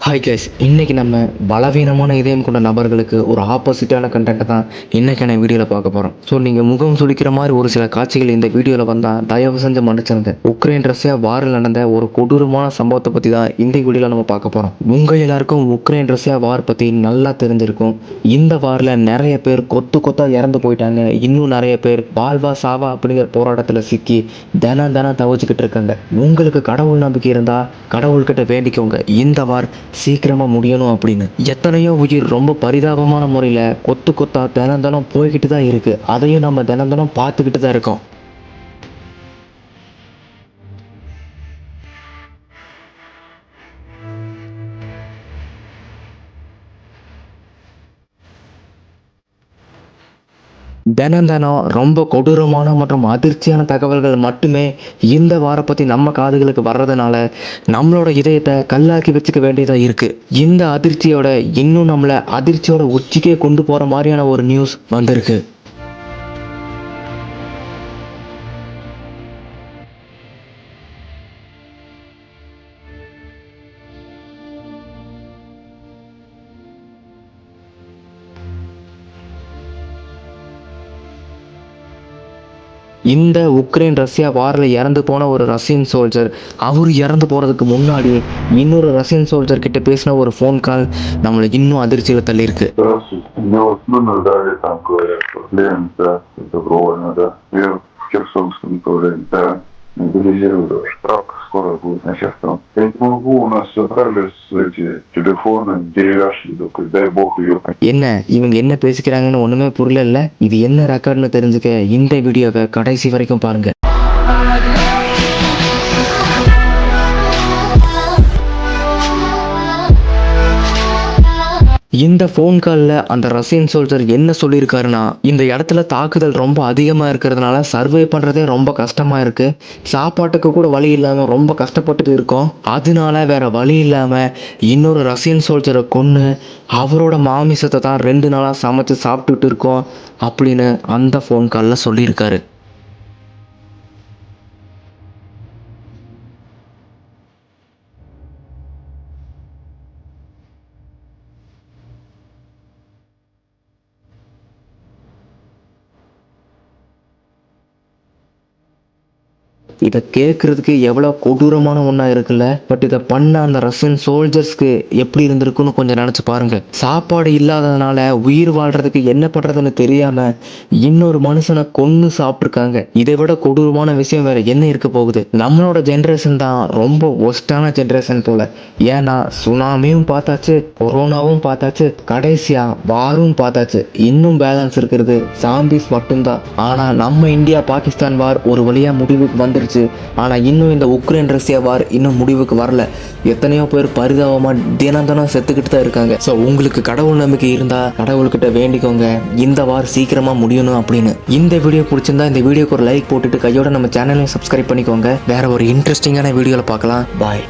Hi guys, இன்றைக்கி நம்ம பலவீனமான இதயம் கொண்ட நபர்களுக்கு ஒரு ஆப்போசிட்டான கண்டென்ட்டை தான் இன்றைக்கான வீடியோவில் பார்க்க போகிறோம். ஸோ நீங்கள் முகம் சுளிக்கிற மாதிரி ஒரு சில காட்சிகள் இந்த வீடியோவில் வந்தால் தயவு செஞ்சு மன்னிச்சிருங்க. உக்ரைன் ரஷ்யா வாரில் நடந்த ஒரு கொடூரமான சம்பவத்தை பற்றி தான் இந்த வீடியோவில் நம்ம பார்க்க போகிறோம். உங்கள் எல்லாருக்கும் உக்ரைன் ரஷ்யா வார் பற்றி நல்லா தெரிஞ்சிருக்கும். இந்த வாரில் நிறைய பேர் கொத்து கொத்தாக இறந்து போயிட்டாங்க. இன்னும் நிறைய பேர் வாழ்வா சாவா அப்படிங்கிற போராட்டத்தில் சிக்கி தினம் தவிச்சுக்கிட்டு இருக்காங்க. உங்களுக்கு கடவுள் நம்பிக்கை இருந்தால் கடவுள்கிட்ட வேண்டிக்கோங்க, இந்த வார் சீக்கிரமாக முடியணும் அப்படின்னு. எத்தனையோ உயிர் ரொம்ப பரிதாபமான முறையில் கொத்து கொத்தா தினம் போய்கிட்டு தான் இருக்குது. அதையும் நம்ம தினம் பார்த்துக்கிட்டு தான் இருக்கோம். தினம் ரொம்ப கொடூரமான மற்றும் அதிர்ச்சியான தகவல்கள் மட்டுமே இந்த வார பற்றி நம்ம காதுகளுக்கு வர்றதுனால நம்மளோட இதயத்தை கல்லாக்கி வச்சுக்க வேண்டியதாக இருக்குது. இந்த அதிர்ச்சியோட இன்னும் நம்மளை அதிர்ச்சியோட உச்சிக்கே கொண்டு போகிற மாதிரியான ஒரு நியூஸ் வந்திருக்கு. இந்த உக்ரைன் ரஷ்யா வாரில் இறந்து போன ஒரு ரஷ்யன் சோல்ஜர், அவர் இறந்து போகிறதுக்கு முன்னாடி இன்னொரு ரஷ்யன் சோல்ஜர் கிட்ட பேசின ஒரு ஃபோன் கால் நம்மளை இன்னும் அதிர்ச்சியில் தள்ளியிருக்கு. Мобилизировали штраф, скоро будет начаться. Я не могу, у нас остались эти телефоны, деревяшки, только дай бог ее. என்ன இவங்க என்ன பேசிக்கிறாங்கன்னு ஒன்றுமே புரியல. இது என்ன ரெக்கார்ட்னு தெரிஞ்சுக்க இந்த வீடியோவை கடைசி வரைக்கும் பாருங்க. இந்த ஃபோன் காலில் அந்த ரஷ்யன் சோல்ஜர் என்ன சொல்லியிருக்காருன்னா, இந்த இடத்துல தாக்குதல் ரொம்ப அதிகமாக இருக்கிறதுனால சர்வே பண்ணுறதே ரொம்ப கஷ்டமாக இருக்குது. சாப்பாட்டுக்கு கூட வழி இல்லாமல் ரொம்ப கஷ்டப்பட்டுட்டு இருக்கோம். அதனால வேறு வழி இல்லாமல் இன்னொரு ரஷ்யன் சோல்ஜரை கொன்று அவரோட மாமிசத்தை தான் 2 நாளாக சமைச்சு சாப்பிட்டுட்டு இருக்கோம் அப்படின்னு அந்த ஃபோன் காலில் சொல்லியிருக்காரு. இதை கேட்குறதுக்கு எவ்வளோ கொடூரமான ஒன்றா இருக்குல்ல. பட் இதை பண்ண அந்த ரஷ்யன் சோல்ஜர்ஸ்க்கு எப்படி இருந்திருக்குன்னு கொஞ்சம் நினச்சி பாருங்கள். சாப்பாடு இல்லாததுனால உயிர் வாழ்கிறதுக்கு என்ன பண்ணுறதுன்னு தெரியாமல் இன்னொரு மனுஷனை கொன்று சாப்பிட்ருக்காங்க. இதை விட கொடூரமான விஷயம் வேறு என்ன இருக்க போகுது? நம்மளோட ஜென்ரேஷன் தான் ரொம்ப ஒஸ்டான ஜென்ரேஷன் போல். ஏன்னா சுனாமியும் பார்த்தாச்சு, கொரோனாவும் பார்த்தாச்சு, கடைசியாக வாரும் பார்த்தாச்சு. இன்னும் பேலன்ஸ் இருக்கிறது சாம்பிஸ் மட்டும்தான். ஆனால் நம்ம இந்தியா பாகிஸ்தான் வார் ஒரு வழியாக முடிவுக்கு வந்துருச்சு. ஆனால் இன்னும் இந்த உக்ரைன் ரஷ்யா வார் இன்னும் முடிவுக்கு வரல. எத்தனையோ பேர் பரிதாபமாக தினம் செத்துக்கிட்டு தான் இருக்காங்க. ஸோ உங்களுக்கு கடவுள் நம்பிக்கை இருந்தால் கடவுள்கிட்ட வேண்டிக்கோங்க, இந்த வார் சீக்கிரமாக முடியணும் அப்படின்னு. இந்த வீடியோ பிடிச்சிருந்தா இந்த வீடியோக்கு ஒரு லைக் போட்டுட்டு கையோட நம்ம சேனலையும் சப்ஸ்கிரைப் பண்ணிக்கோங்க. வேற ஒரு இன்ட்ரெஸ்டிங்கான வீடியோவில் பார்க்கலாம். பாய்.